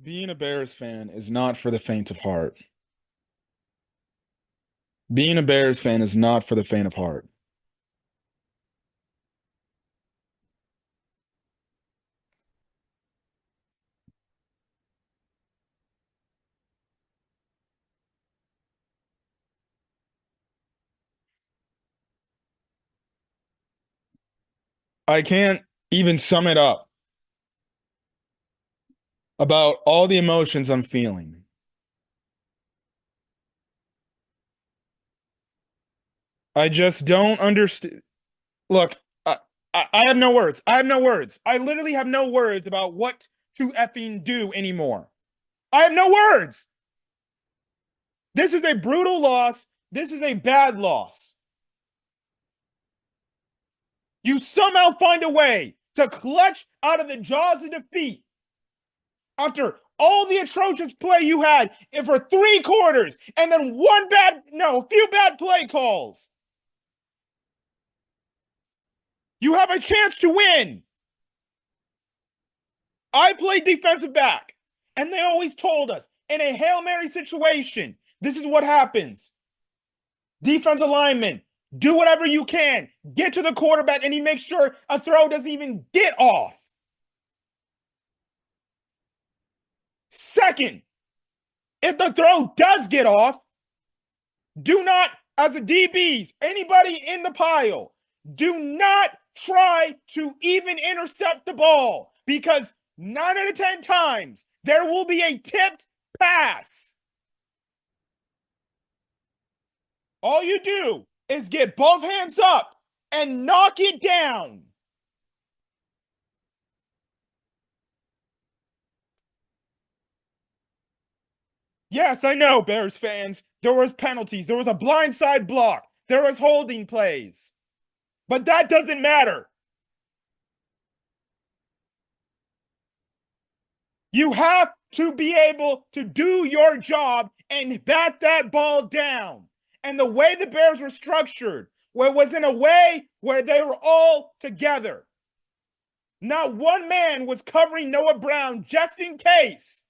Being a Bears fan is not for the faint of heart. Being a Bears fan is not for the faint of heart. I can't even sum it up about all the emotions I'm feeling. I just don't understand. Look, I have no words. I have no words. I literally have no words about what to effing do anymore. I have no words. This is a brutal loss. This is a bad loss. You somehow find a way to clutch out of the jaws of defeat after all the atrocious play you had for 3 quarters and then a few bad play calls. You have a chance to win. I played defensive back, and they always told us in a Hail Mary situation, this is what happens. Defensive lineman, do whatever you can, get to the quarterback, and he makes sure a throw doesn't even get off. Second, if the throw does get off, do not, as a DBs, anybody in the pile, do not try to even intercept the ball because 9 out of 10 times there will be a tipped pass. All you do is get both hands up and knock it down. Yes, I know, Bears fans. There was penalties. There was a blindside block. There was holding plays. But that doesn't matter. You have to be able to do your job and bat that ball down. And the way the Bears were structured, where it was in a way where they were all together. Not one man was covering Noah Brown just in case.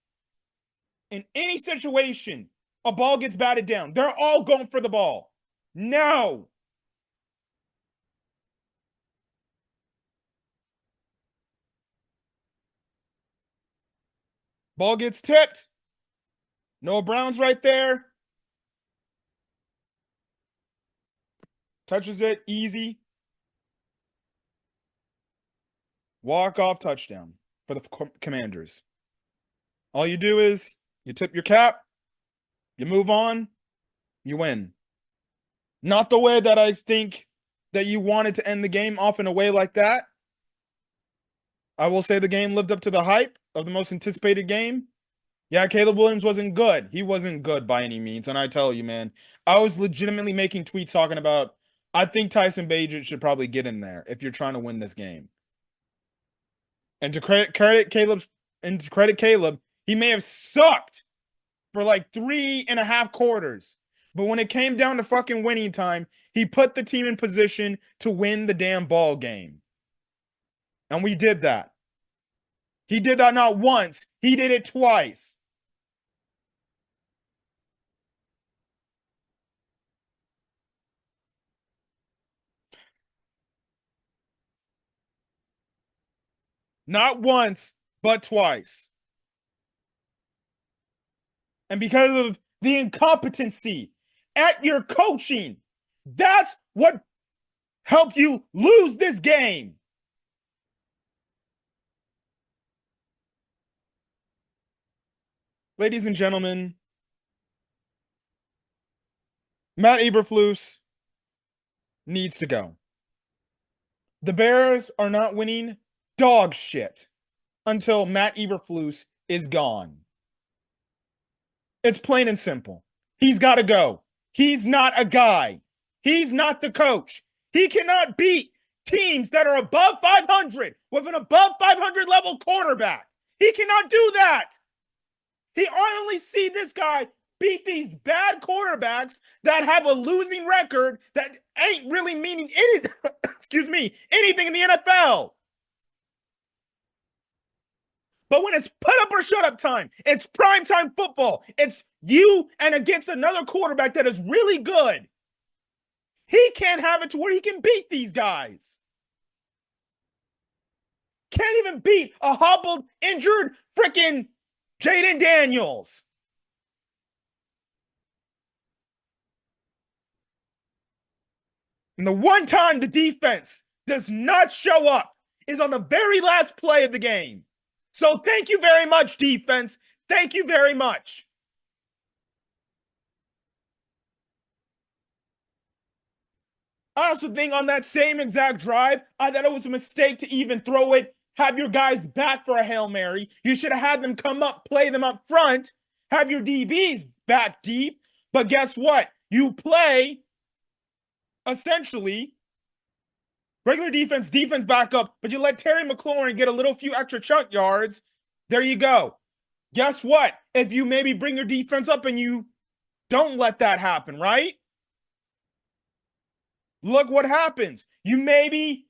In any situation, a ball gets batted down. They're all going for the ball. No. Ball gets tipped. Noah Brown's right there. Touches it, easy. Walk-off touchdown for the Commanders. All you do is you tip your cap, you move on, you win. Not the way that I think that you wanted to end the game off in a way like that. I will say the game lived up to the hype of the most anticipated game. Yeah, Caleb Williams wasn't good. He wasn't good by any means. And I tell you, man, I was legitimately making tweets talking about, I think Tyson Bagent should probably get in there if you're trying to win this game. And to credit Caleb, he may have sucked for like 3.5 quarters. But when it came down to fucking winning time, he put the team in position to win the damn ball game. And we did that. He did that not once, he did it twice. Not once, but twice. And because of the incompetency at your coaching, that's what helped you lose this game. Ladies and gentlemen, Matt Eberflus needs to go. The Bears are not winning dog shit until Matt Eberflus is gone. It's plain and simple. He's got to go. He's not a guy. He's not the coach. He cannot beat teams that are above 500 with an above 500 level quarterback. He cannot do that. He only see this guy beat these bad quarterbacks that have a losing record that ain't really meaning anything, anything in the NFL. But when it's put up or shut up time, it's primetime football. It's you and against another quarterback that is really good. He can't have it to where he can beat these guys. Can't even beat a hobbled, injured freaking Jaden Daniels. And the one time the defense does not show up is on the very last play of the game. So thank you very much, defense. Thank you very much. I also think on that same exact drive, I thought it was a mistake to even throw it, have your guys back for a Hail Mary. You should have had them come up, play them up front, have your DBs back deep. But guess what? You play essentially regular defense back up, but you let Terry McLaurin get a little few extra chunk yards. There you go. Guess what? If you maybe bring your defense up and you don't let that happen, right? Look what happens. You maybe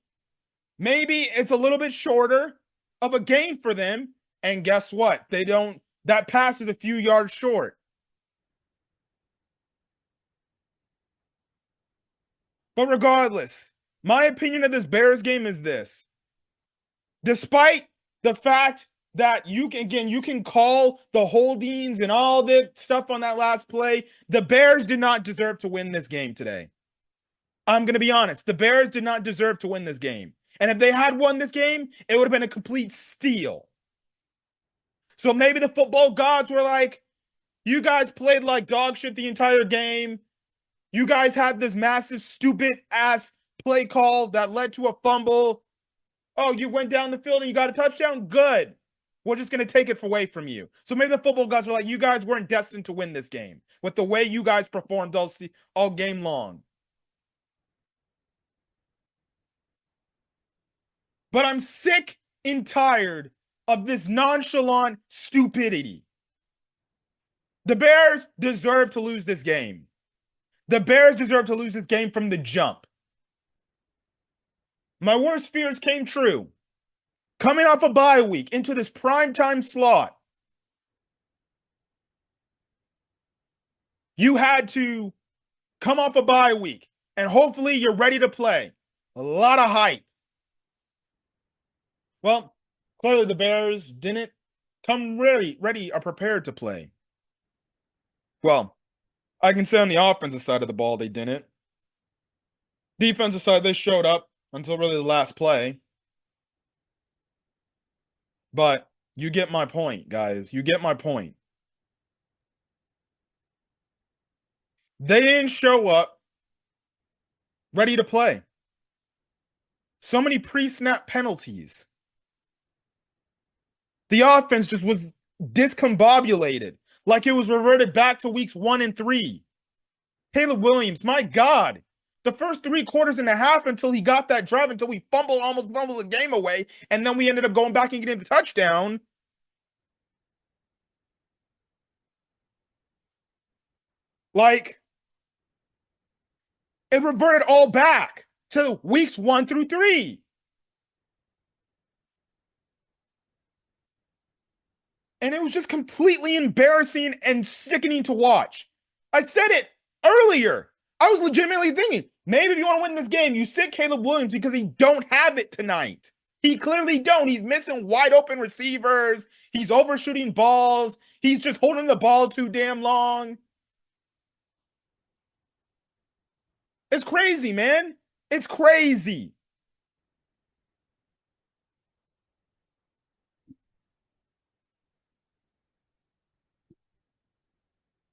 it's a little bit shorter of a game for them. And guess what? That pass is a few yards short. But regardless, my opinion of this Bears game is this. Despite the fact that you can call the holdings and all the stuff on that last play, the Bears did not deserve to win this game today. I'm going to be honest. The Bears did not deserve to win this game. And if they had won this game, it would have been a complete steal. So maybe the football gods were like, you guys played like dog shit the entire game. You guys had this massive, stupid ass play call that led to a fumble. Oh, you went down the field and you got a touchdown? Good. We're just going to take it away from you. So maybe the football gods were like, you guys weren't destined to win this game with the way you guys performed all game long. But I'm sick and tired of this nonchalant stupidity. The Bears deserve to lose this game. The Bears deserve to lose this game from the jump. My worst fears came true. Coming off a bye week into this primetime slot, you had to come off a bye week, and hopefully you're ready to play. A lot of hype. Well, clearly the Bears didn't come ready or prepared to play. Well, I can say on the offensive side of the ball, they didn't. Defensive side, they showed up until really the last play. But you get my point, guys. You get my point. They didn't show up ready to play. So many pre-snap penalties. The offense just was discombobulated, like it was reverted back to weeks 1 and 3. Caleb Williams, my God. The first 3 quarters and a half until he got that drive, until we almost fumbled the game away, and then we ended up going back and getting the touchdown. Like, it reverted all back to weeks 1 through 3. And it was just completely embarrassing and sickening to watch. I said it earlier. I was legitimately thinking, maybe if you want to win this game, you sit Caleb Williams because he don't have it tonight. He clearly don't. He's missing wide open receivers. He's overshooting balls. He's just holding the ball too damn long. It's crazy, man. It's crazy.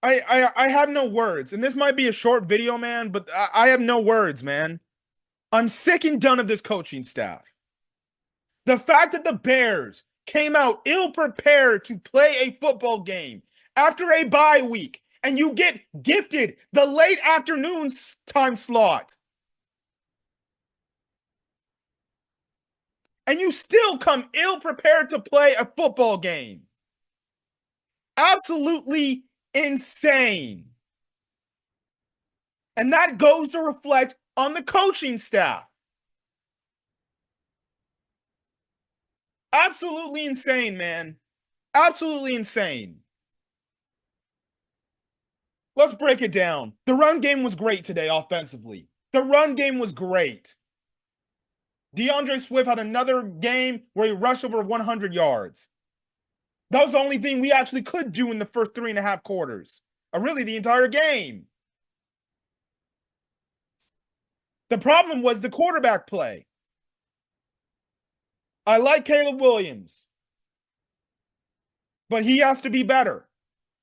I have no words. And this might be a short video, man, but I have no words, man. I'm sick and done of this coaching staff. The fact that the Bears came out ill-prepared to play a football game after a bye week, and you get gifted the late afternoon time slot, and you still come ill-prepared to play a football game. Absolutely insane. And that goes to reflect on the coaching staff. Absolutely insane, man. Absolutely insane. Let's break it down. The run game was great today offensively. The run game was great. DeAndre Swift had another game where he rushed over 100 yards. That was the only thing we actually could do in the first 3.5 quarters, or really the entire game. The problem was the quarterback play. I like Caleb Williams, but he has to be better.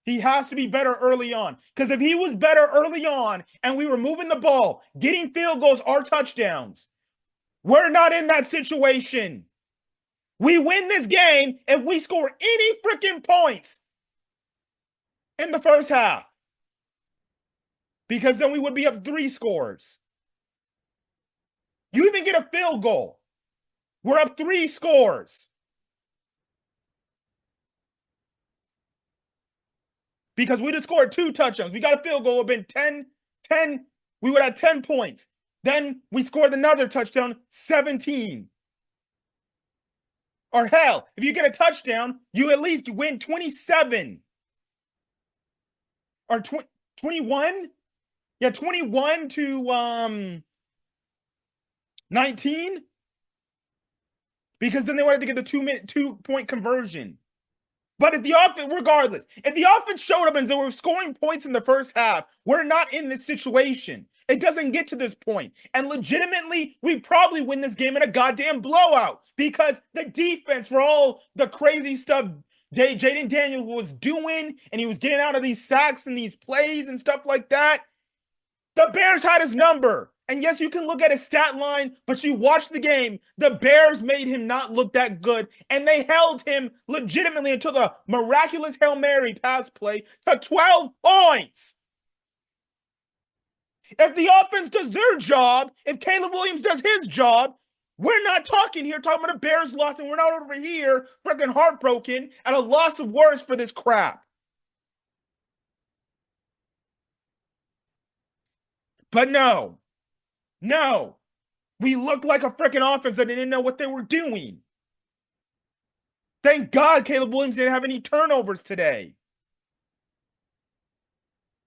He has to be better early on. Because if he was better early on and we were moving the ball, getting field goals or touchdowns, we're not in that situation. We win this game if we score any freaking points in the first half. Because then we would be up 3 scores. You even get a field goal. We're up 3 scores. Because we just scored 2 touchdowns. We got a field goal, it would have been 10. We would have 10 points. Then we scored another touchdown, 17. Or hell, if you get a touchdown, you at least win 27. Or 21? Yeah, 21 to 19. Because then they wanted to get the 2-point conversion. But if the offense, regardless, if the offense showed up and they were scoring points in the first half, we're not in this situation. It doesn't get to this point. And legitimately, we probably win this game in a goddamn blowout because the defense, for all the crazy stuff Jaden Daniels was doing, and he was getting out of these sacks and these plays and stuff like that, the Bears had his number. And yes, you can look at his stat line, but you watch the game, the Bears made him not look that good, and they held him legitimately until the miraculous Hail Mary pass play to 12 points. If the offense does their job, if Caleb Williams does his job, we're not talking here talking about a Bears loss, and we're not over here freaking heartbroken at a loss of words for this crap. But no, we looked like a freaking offense that didn't know what they were doing. Thank God Caleb Williams didn't have any turnovers today.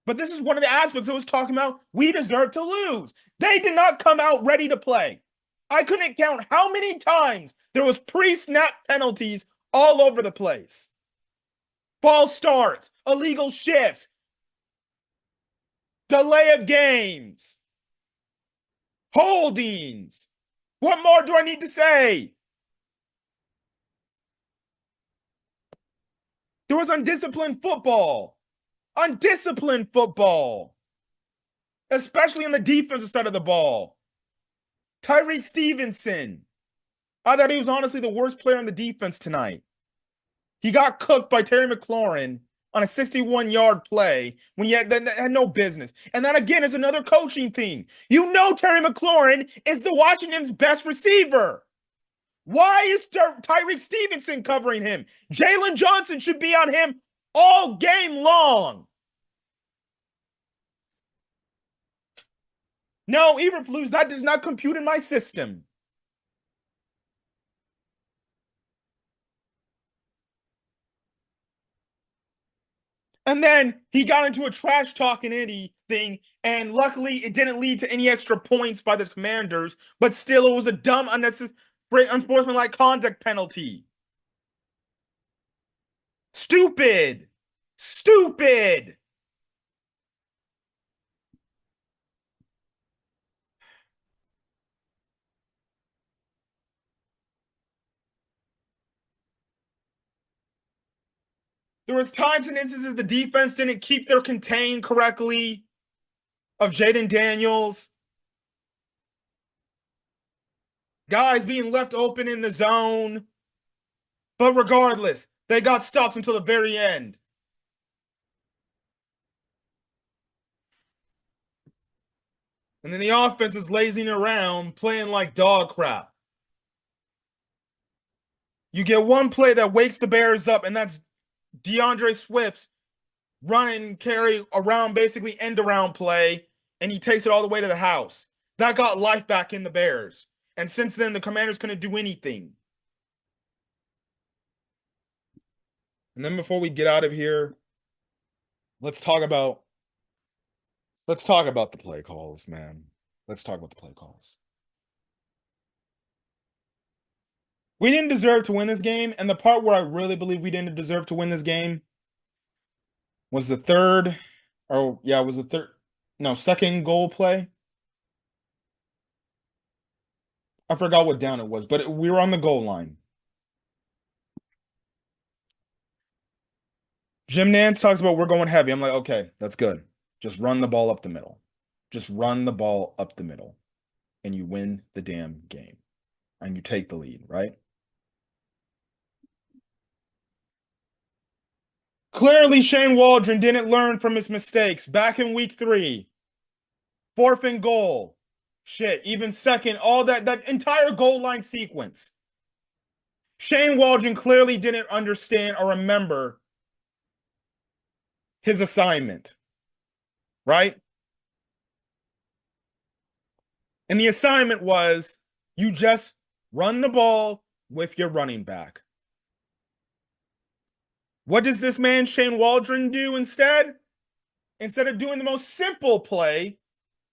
But this is one of the aspects I was talking about. We deserve to lose. They did not come out ready to play. I couldn't count how many times there was pre-snap penalties all over the place. False starts, illegal shifts, delay of games, holdings. What more do I need to say? There was undisciplined football. Undisciplined football. Especially on the defensive side of the ball. Tyreek Stevenson. I thought he was honestly the worst player on the defense tonight. He got cooked by Terry McLaurin on a 61-yard play when he had no business. And that, again, is another coaching thing. You know Terry McLaurin is the Washington's best receiver. Why is Tyreek Stevenson covering him? Jalen Johnson should be on him all game long. No, EBERFLUS, that does not compute in my system. And then he got into a trash talking Eddie thing, and luckily it didn't lead to any extra points by the Commanders, but still it was a dumb, unnecessary, unsportsmanlike conduct penalty. Stupid. Stupid. There was times and instances the defense didn't keep their contain correctly of Jaden Daniels. Guys being left open in the zone. But regardless, they got stopped until the very end. And then the offense was lazing around, playing like dog crap. You get one play that wakes the Bears up, and that's DeAndre Swift's run and carry around, basically end around play, and he takes it all the way to the house. That got life back in the Bears. And since then, the Commanders couldn't do anything. And then before we get out of here, let's talk about the play calls, man. Let's talk about the play calls. We didn't deserve to win this game, and the part where I really believe we didn't deserve to win this game was the third, or yeah, it was the third, no, second goal play. I forgot what down it was, but we were on the goal line. Jim Nance talks about we're going heavy. I'm like, okay, that's good. Just run the ball up the middle. Just run the ball up the middle, and you win the damn game, and you take the lead, right? Clearly, Shane Waldron didn't learn from his mistakes back in week 3. 4th and goal. Shit, even second, all that entire goal line sequence. Shane Waldron clearly didn't understand or remember his assignment, right? And the assignment was you just run the ball with your running back. What does this man, Shane Waldron, do instead? Instead of doing the most simple play,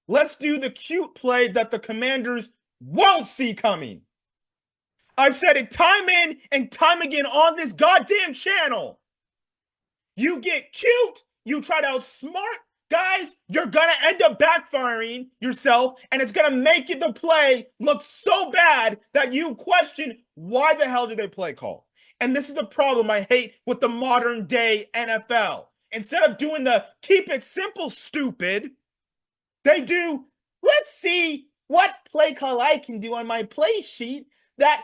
let's do the cute play that the Commanders won't see coming. I've said it time in and time again on this goddamn channel. You get cute, you try to outsmart guys, you're going to end up backfiring yourself, and it's going to make the play look so bad that you question why the hell did they play call? And this is the problem I hate with the modern day NFL. Instead of doing the keep it simple, stupid, they do, let's see what play call I can do on my play sheet that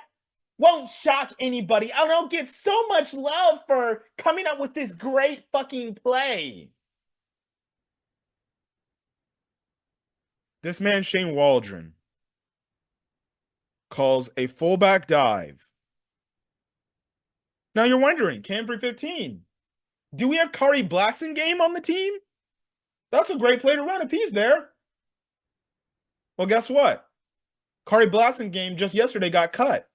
won't shock anybody. I don't get so much love for coming up with this great fucking play. This man, Shane Waldron, calls a fullback dive. Now you're wondering, Cam 315, do we have Kari Blasingame on the team? That's a great play to run if he's there. Well, guess what? Kari Blasingame just yesterday got cut.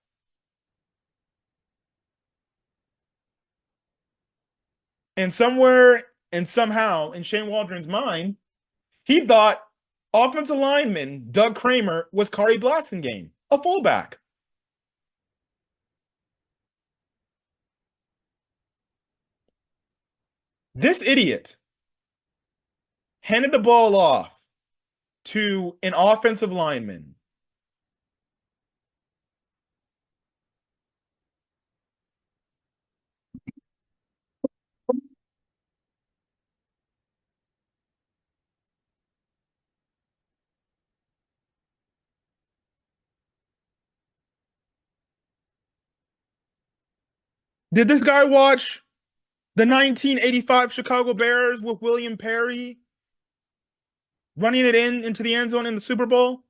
And somewhere and somehow in Shane Waldron's mind, he thought offensive lineman Doug Kramer was Kari Blasingame, a fullback. This idiot handed the ball off to an offensive lineman. Did this guy watch the 1985 Chicago Bears with William Perry running it into the end zone in the Super Bowl?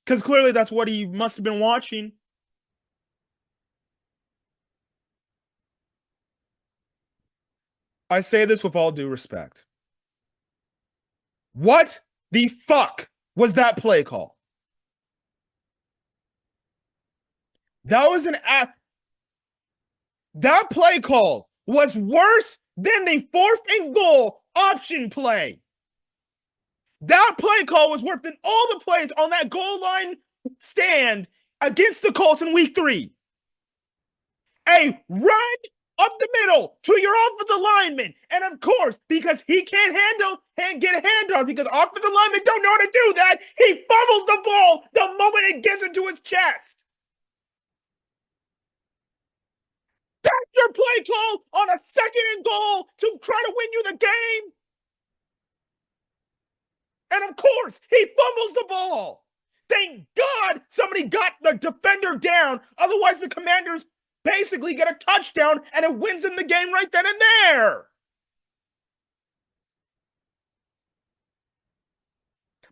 Because clearly that's what he must have been watching. I say this with all due respect. What the fuck was that play call? That was that play call was worse than the 4th and goal option play. That play call was worse than all the plays on that goal line stand against the Colts in week 3. A run up the middle to your offensive lineman. And of course, because he can't get a handoff because offensive linemen don't know how to do that, he fumbles the ball the moment it gets into his chest. That's your play call on a 2nd and goal to try to win you the game. And of course, he fumbles the ball. Thank God somebody got the defender down. Otherwise, the Commanders basically get a touchdown and it wins them the game right then and there.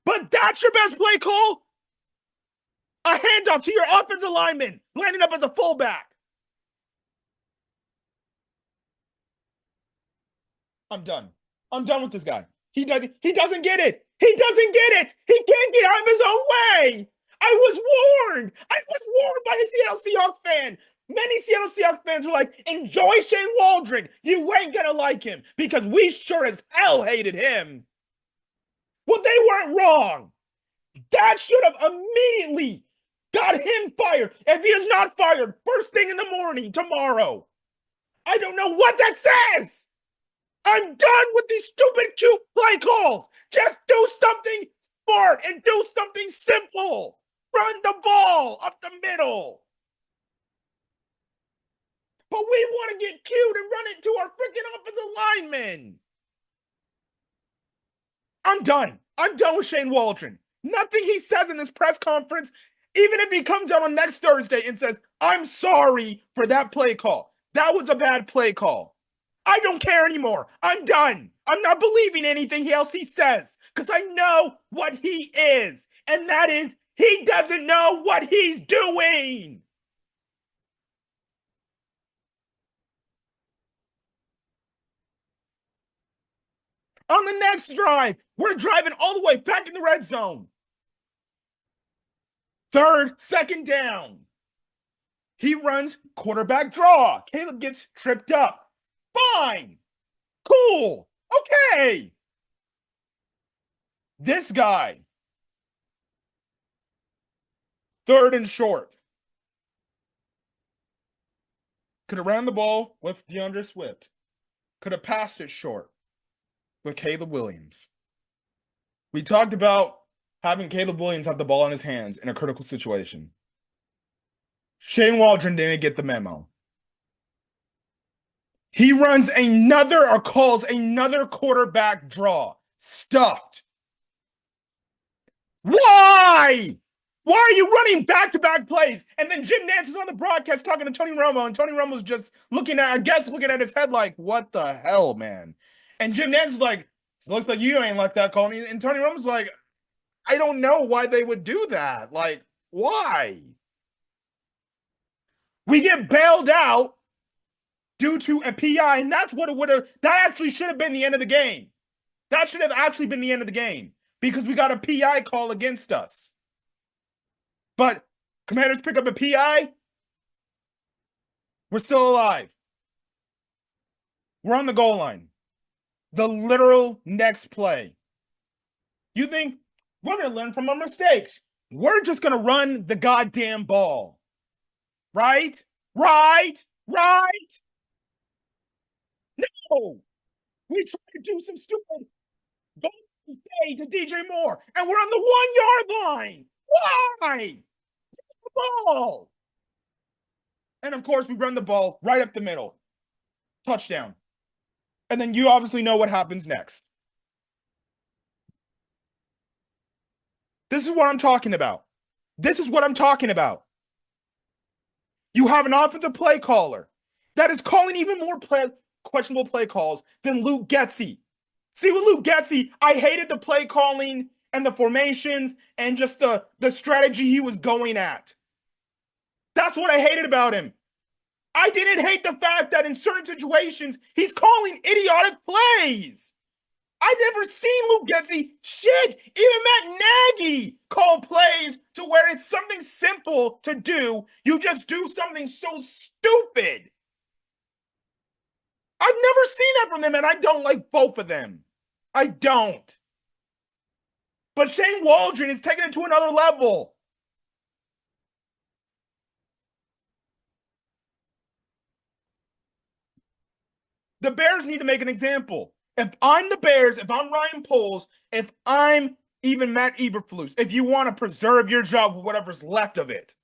But that's your best play call? A handoff to your offensive lineman, lining up as a fullback. I'm done. I'm done with this guy. He doesn't get it. He doesn't get it. He can't get out of his own way. I was warned by a Seattle Seahawks fan. Many Seattle Seahawks fans were like, enjoy Shane Waldron. You ain't gonna like him because we sure as hell hated him. Well, they weren't wrong. That should have immediately got him fired. If he is not fired, first thing in the morning tomorrow. I don't know what that says. I'm done with these stupid, cute play calls. Just do something smart and do something simple. Run the ball up the middle. But we want to get cute and run it to our freaking offensive linemen. I'm done. I'm done with Shane Waldron. Nothing he says in this press conference, even if he comes out on next Thursday and says, I'm sorry for that play call. That was a bad play call. I don't care anymore. I'm done. I'm not believing anything else he says because I know what he is. And that is, he doesn't know what he's doing. On the next drive, we're driving all the way back in the red zone. Second down. He runs quarterback draw. Caleb gets tripped up. Fine. Cool. Okay. This guy. Third and short. Could have ran the ball with DeAndre Swift. Could have passed it short with Caleb Williams. We talked about having Caleb Williams have the ball in his hands in a critical situation. Shane Waldron didn't get the memo. He runs another or calls another quarterback draw. Stuffed. Why? Why are you running back-to-back plays? And then Jim Nantz is on the broadcast talking to Tony Romo, and Tony Romo's just looking at his head like, what the hell, man? And Jim Nantz is like, looks like you ain't like that call. And Tony Romo's like, I don't know why they would do that. Like, why? We get bailed out due to a PI, and that's what it would have. That actually should have been the end of the game. That should have actually been the end of the game because we got a PI call against us. But Commanders pick up a PI. We're still alive. We're on the goal line. The literal next play. You think we're going to learn from our mistakes? We're just going to run the goddamn ball. Right? No. We tried to do some stupid go to DJ Moore, and we're on the 1 yard line. Why? The ball. And of course, we run the ball right up the middle. Touchdown. And then you obviously know what happens next. This is what I'm talking about. This is what I'm talking about. You have an offensive play caller that is calling even more questionable play calls than Luke Getsy. See, with Luke Getsy, I hated the play calling and the formations and just the strategy he was going at. That's what I hated about him. I didn't hate the fact that in certain situations, he's calling idiotic plays. I've never seen Luke Getsy shit. Even Matt Nagy called plays to where it's something simple to do. You just do something so stupid. I've never seen that from them, and I don't like both of them. I don't. But Shane Waldron is taking it to another level. The Bears need to make an example. If I'm the Bears, if I'm Ryan Poles, if I'm even Matt Eberflus, if you want to preserve your job with whatever's left of it,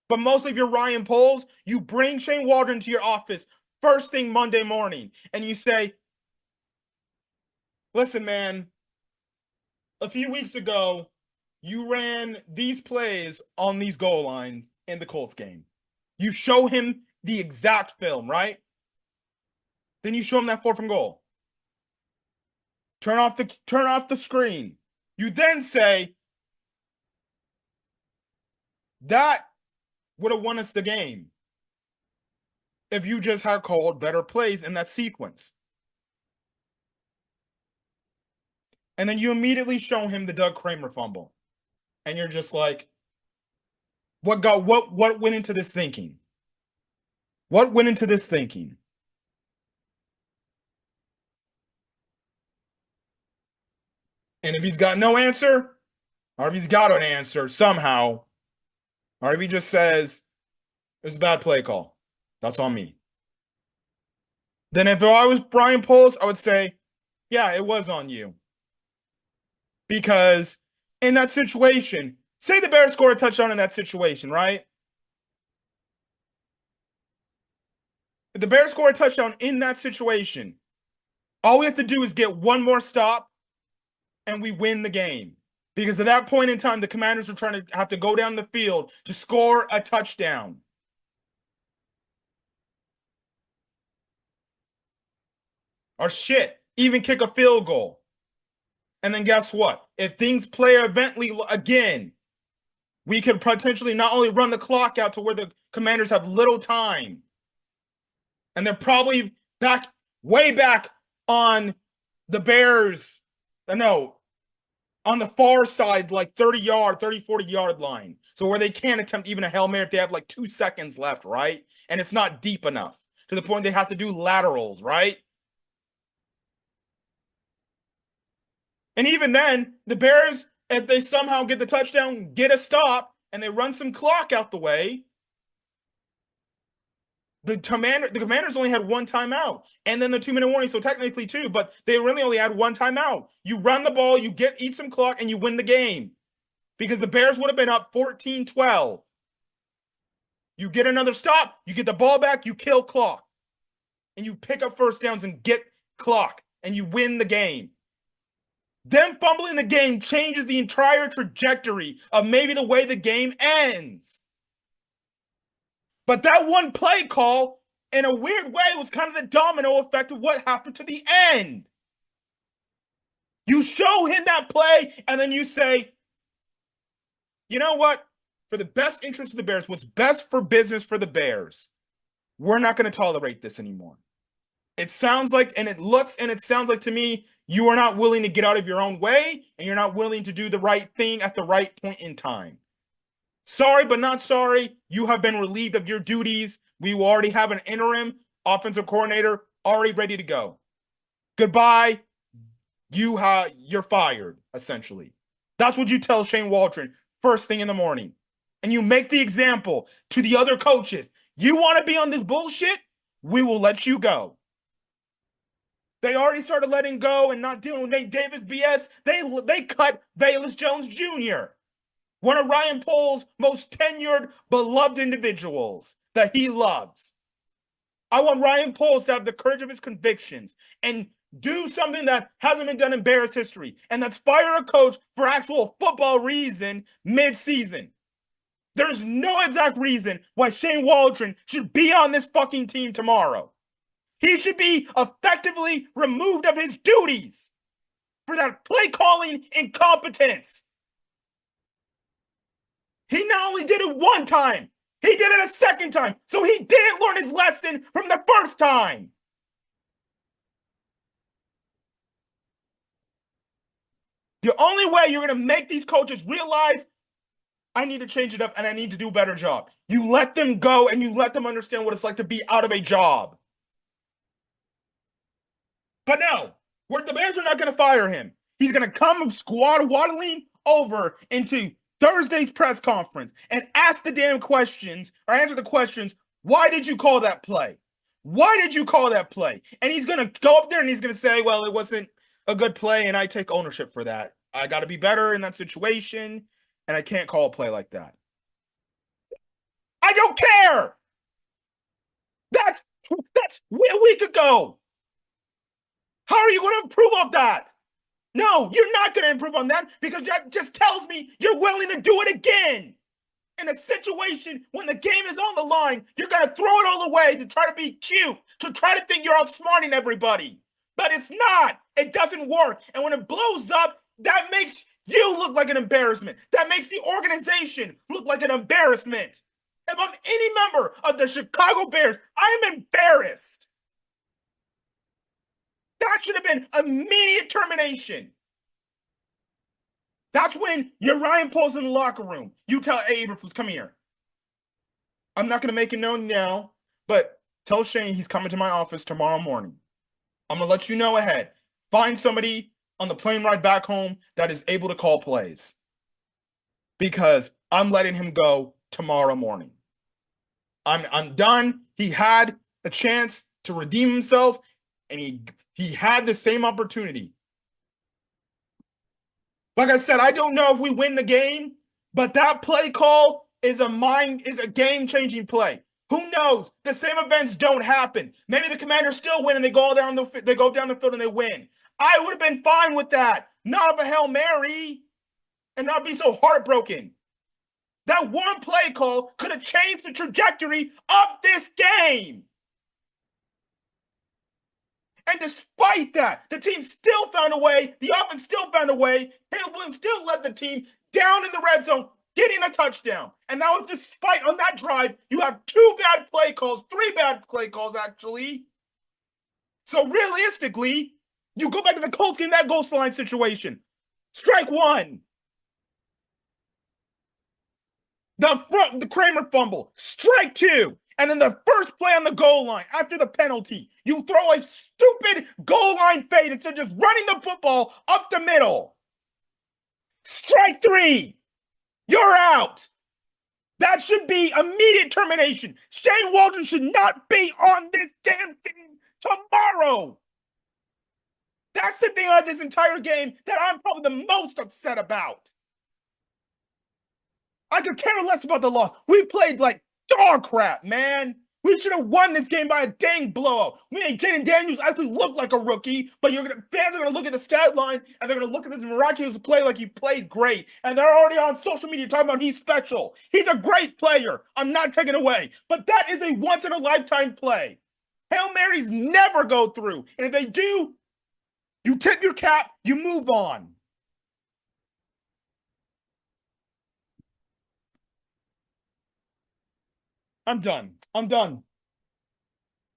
but mostly if you're Ryan Poles, you bring Shane Waldron to your office first thing Monday morning, and you say, listen, man, a few weeks ago, you ran these plays on these goal line in the Colts game. You show him the exact film, right? Then you show him that 4th and goal. Turn off the screen. You then say, that would have won us the game if you just had called better plays in that sequence. And then you immediately show him the Doug Kramer fumble. And you're just like, what went into this thinking? What went into this thinking? And if he's got no answer, or if he's got an answer somehow, or if he just says it was a bad play call, that's on me. Then if I was Brian Poles, I would say, yeah, it was on you. Because in that situation, say the Bears score a touchdown in that situation, right? If the Bears score a touchdown in that situation, all we have to do is get one more stop and we win the game. Because at that point in time, the Commanders are trying to have to go down the field to score a touchdown. Or shit, even kick a field goal. And then guess what? If things play eventually again, we could potentially not only run the clock out to where the Commanders have little time, and they're probably back, way back on the Bears, no, on the far side, like 40 yard line. So where they can't attempt even a Hail Mary if they have like 2 seconds left, right? And it's not deep enough to the point they have to do laterals, right? And even then, the Bears, if they somehow get the touchdown, get a stop, and they run some clock out the way, the Commanders only had one timeout, and then the 2-minute warning, so technically two, but they really only had one timeout. You run the ball, you eat some clock, and you win the game. Because the Bears would have been up 14-12. You get another stop, you get the ball back, you kill clock. And you pick up first downs and get clock, and you win the game. Them fumbling the game changes the entire trajectory of maybe the way the game ends. But that one play call, in a weird way, was kind of the domino effect of what happened to the end. You show him that play, and then you say, you know what? For the best interest of the Bears, what's best for business for the Bears, we're not going to tolerate this anymore. It sounds like, and it looks, and it sounds like to me, you are not willing to get out of your own way, and you're not willing to do the right thing at the right point in time. Sorry, but not sorry. You have been relieved of your duties. We will already have an interim offensive coordinator already ready to go. Goodbye. You're fired, essentially. That's what you tell Shane Waldron first thing in the morning. And you make the example to the other coaches. You want to be on this bullshit? We will let you go. They already started letting go and not dealing with Nate Davis BS. They cut Velus Jones Jr., one of Ryan Poles' most tenured, beloved individuals that he loves. I want Ryan Poles to have the courage of his convictions and do something that hasn't been done in Bears history, and that's fire a coach for actual football reason mid-season. There's no exact reason why Shane Waldron should be on this fucking team tomorrow. He should be effectively removed of his duties for that play calling incompetence. He not only did it one time, he did it a second time. So he didn't learn his lesson from the first time. The only way you're going to make these coaches realize I need to change it up and I need to do a better job. You let them go and you let them understand what it's like to be out of a job. But no, the Bears are not going to fire him. He's going to come waddling over into Thursday's press conference and ask the damn questions or answer the questions. Why did you call that play? Why did you call that play? And he's going to go up there and he's going to say, well, it wasn't a good play and I take ownership for that. I got to be better in that situation and I can't call a play like that. I don't care. That's a week ago. How are you going to improve on that? No, you're not going to improve on that because that just tells me you're willing to do it again. In a situation when the game is on the line, you're going to throw it all away to try to be cute, to try to think you're outsmarting everybody. But it's not. It doesn't work. And when it blows up, that makes you look like an embarrassment. That makes the organization look like an embarrassment. If I'm any member of the Chicago Bears, I am embarrassed. That should have been immediate termination. That's when you're Ryan Poles in the locker room. You tell EBERFLUS, come here. I'm not going to make it known now, but Tell Shane he's coming to my office tomorrow morning. I'm going to let you know ahead. Find somebody on the plane ride back home that is able to call plays because I'm letting him go tomorrow morning. I'm done. He had a chance to redeem himself, and he had the same opportunity. Like I said, I don't know if we win the game, but that play call is a game-changing play. Who knows? The same events don't happen. Maybe the Commanders still win and they go down the field and they win. I would have been fine with that. Not of a Hail Mary and not be so heartbroken. That one play call could have changed the trajectory of this game. And despite that, the team still found a way. The offense still found a way. Caleb Williams still led the team down in the red zone, getting a touchdown. And that was despite on that drive, you have 2 bad play calls, 3 bad play calls, actually. So realistically, you go back to the Colts game, that goal line situation. Strike 1. The Kramer fumble. Strike 2. And then the first play on the goal line after the penalty, you throw a stupid goal line fade instead of just running the football up the middle. Strike 3. You're out. That should be immediate termination. Shane Waldron should not be on this damn team tomorrow. That's the thing on this entire game that I'm probably the most upset about. I could care less about the loss. We played like dog crap, man. We should have won this game by a dang blowout. We made Jaden Daniels actually look like a rookie, but fans are gonna look at the stat line and they're gonna look at this miraculous play like he played great. And they're already on social media talking about he's special. He's a great player. I'm not taking away, but that is a once in a lifetime play. Hail Marys never go through, and if they do, you tip your cap, you move on. I'm done.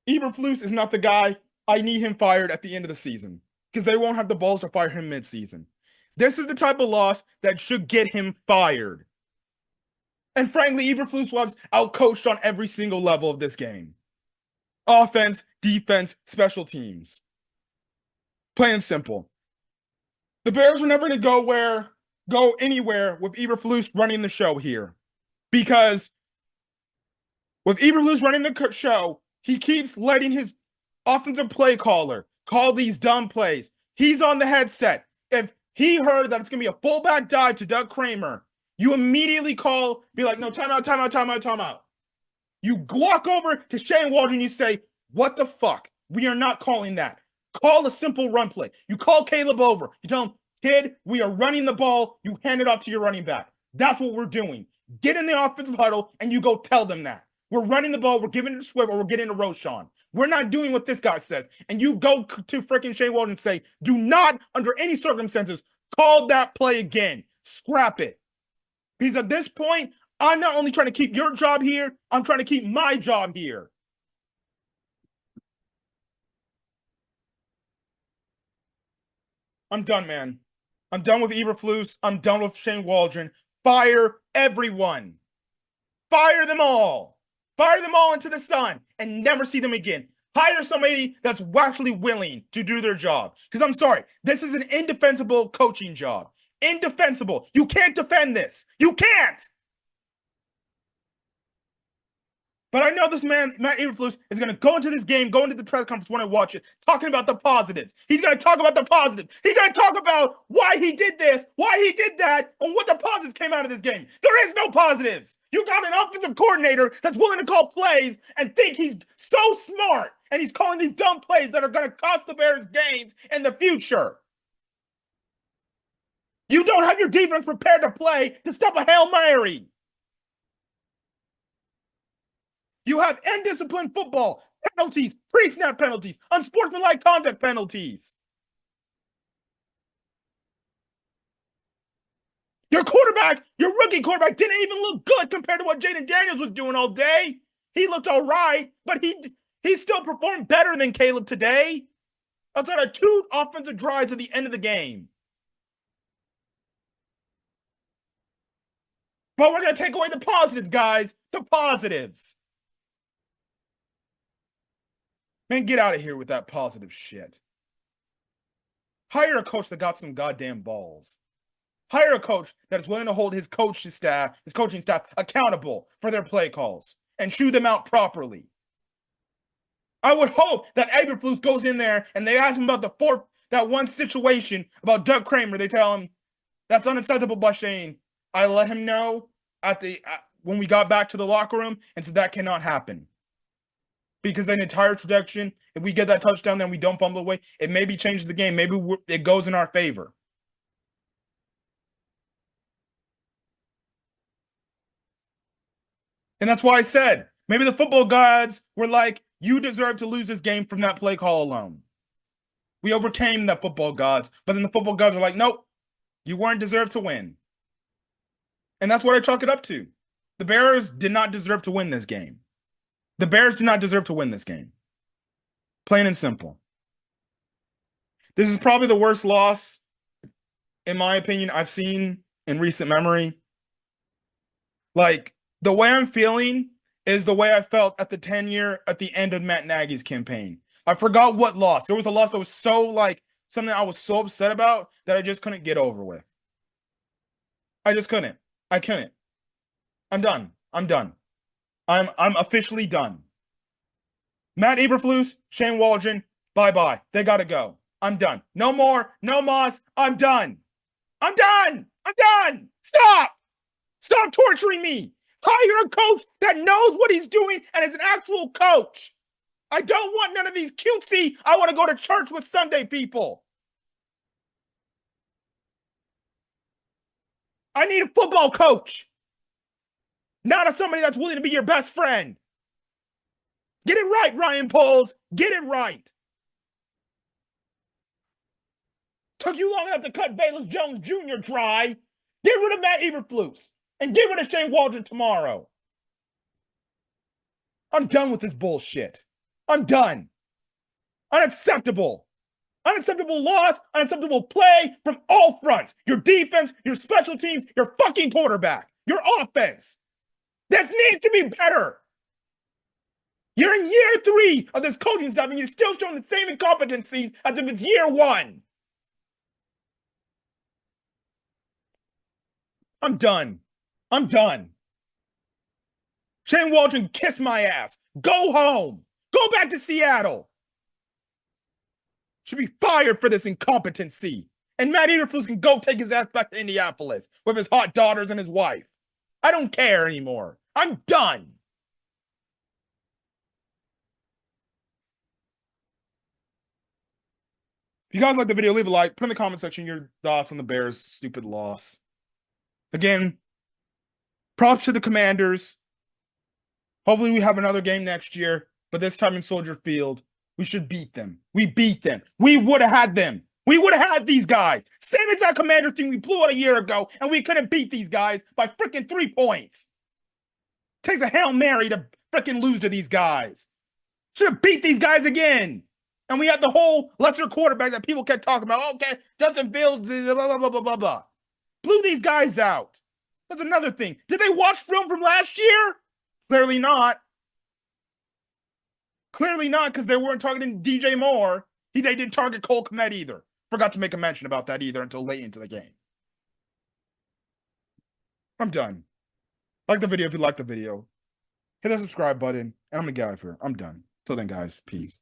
EBERFLUS is not the guy. I need him fired at the end of the season because they won't have the balls to fire him mid-season. This is the type of loss that should get him fired. And frankly, EBERFLUS was outcoached on every single level of this game. Offense, defense, special teams. Plain and simple. The Bears are never going to go anywhere with EBERFLUS running the show here. Because with EBERFLUS running the show, he keeps letting his offensive play caller call these dumb plays. He's on the headset. If he heard that it's going to be a fullback dive to Doug Kramer, you immediately be like, no, timeout. You walk over to Shane Waldron, you say, what the fuck? We are not calling that. Call a simple run play. You call Caleb over. You tell him, kid, we are running the ball. You hand it off to your running back. That's what we're doing. Get in the offensive huddle and you go tell them that. We're running the ball. We're giving it to Swift or we're getting to Roschon. We're not doing what this guy says. And you go to freaking Shane Waldron and say, do not, under any circumstances, call that play again. Scrap it. Because at this point, I'm not only trying to keep your job here, I'm trying to keep my job here. I'm done, man. I'm done with EBERFLUS. I'm done with Shane Waldron. Fire everyone. Fire them all. Fire them all into the sun and never see them again. Hire somebody that's actually willing to do their job. Because I'm sorry, this is an indefensible coaching job. Indefensible. You can't defend this. You can't. But I know this man, Matt EBERFLUS, is going to go into this game, go into the press conference when I watch it, talking about the positives. He's going to talk about the positives. He's going to talk about why he did this, why he did that, and what the positives came out of this game. There is no positives. You got an offensive coordinator that's willing to call plays and think he's so smart, and he's calling these dumb plays that are going to cost the Bears games in the future. You don't have your defense prepared to play to stop a Hail Mary. You have indisciplined football, penalties, pre-snap penalties, unsportsmanlike conduct penalties. Your rookie quarterback, didn't even look good compared to what Jaden Daniels was doing all day. He looked all right, but he still performed better than Caleb today. Outside of 2 offensive drives at the end of the game. But we're going to take away the positives, guys. The positives. Man, get out of here with that positive shit. Hire a coach that got some goddamn balls. Hire a coach that is willing to hold his coaching staff accountable for their play calls and chew them out properly. I would hope that EBERFLUS goes in there and they ask him about that one situation about Doug Kramer. They tell him that's unacceptable, Bushane. I let him know when we got back to the locker room and said that cannot happen. Because the entire trajectory, if we get that touchdown, then we don't fumble away, it maybe changes the game. Maybe it goes in our favor. And that's why I said, maybe the football gods were like, you deserve to lose this game from that play call alone. We overcame the football gods, but then the football gods are like, nope, you weren't deserved to win. And that's what I chalk it up to. The Bears did not deserve to win this game. The Bears did not deserve to win this game. Plain and simple. This is probably the worst loss, in my opinion, I've seen in recent memory. Like, the way I'm feeling is the way I felt at the end of Matt Nagy's campaign. I forgot what loss. There was a loss that was so, like, something I was so upset about that I just couldn't get over with. I just couldn't. I couldn't. I'm done. I'm done. I'm officially done. Matt EBERFLUS, Shane Waldron, bye-bye. They gotta go. I'm done. No more. No moss. I'm done. I'm done. I'm done. Stop. Stop torturing me. Hire a coach that knows what he's doing and is an actual coach. I don't want none of these cutesy, I want to go to church with Sunday people. I need a football coach. Not somebody that's willing to be your best friend. Get it right, Ryan Poles. Get it right. Took you long enough to cut Bayless Jones Jr. dry. Get rid of Matt EBERFLUS and get rid of Shane Waldron tomorrow. I'm done with this bullshit. I'm done. Unacceptable. Unacceptable loss, unacceptable play from all fronts. Your defense, your special teams, your fucking quarterback, your offense. This needs to be better. You're in year 3 of this coaching stuff and you're still showing the same incompetencies as if it's year 1. I'm done. I'm done. Shane Waldron, kiss my ass. Go home. Go back to Seattle. Should be fired for this incompetency. And Matt EBERFLUS can go take his ass back to Indianapolis with his hot daughters and his wife. I don't care anymore. I'm done. If you guys like the video, leave a like. Put in the comment section your thoughts on the Bears' stupid loss. Again, props to the Commanders. Hopefully we have another game next year, but this time in Soldier Field. We should beat them. We beat them. We would have had them. We would have had these guys. Same exact Commanders team we blew out a year ago, and we couldn't beat these guys by freaking 3 points. Takes a Hail Mary to freaking lose to these guys. Should have beat these guys again. And we had the whole lesser quarterback that people kept talking about. Okay, Justin Fields, blah, blah, blah, blah, blah, blah. Blew these guys out. That's another thing. Did they watch film from last year? Clearly not. Clearly not, because they weren't targeting DJ Moore. They didn't target Cole Kmet either. Forgot to make a mention about that either until late into the game. I'm done. Like the video if you like the video. Hit that subscribe button, and I'm going to get out of here. I'm done. Till then, guys, peace.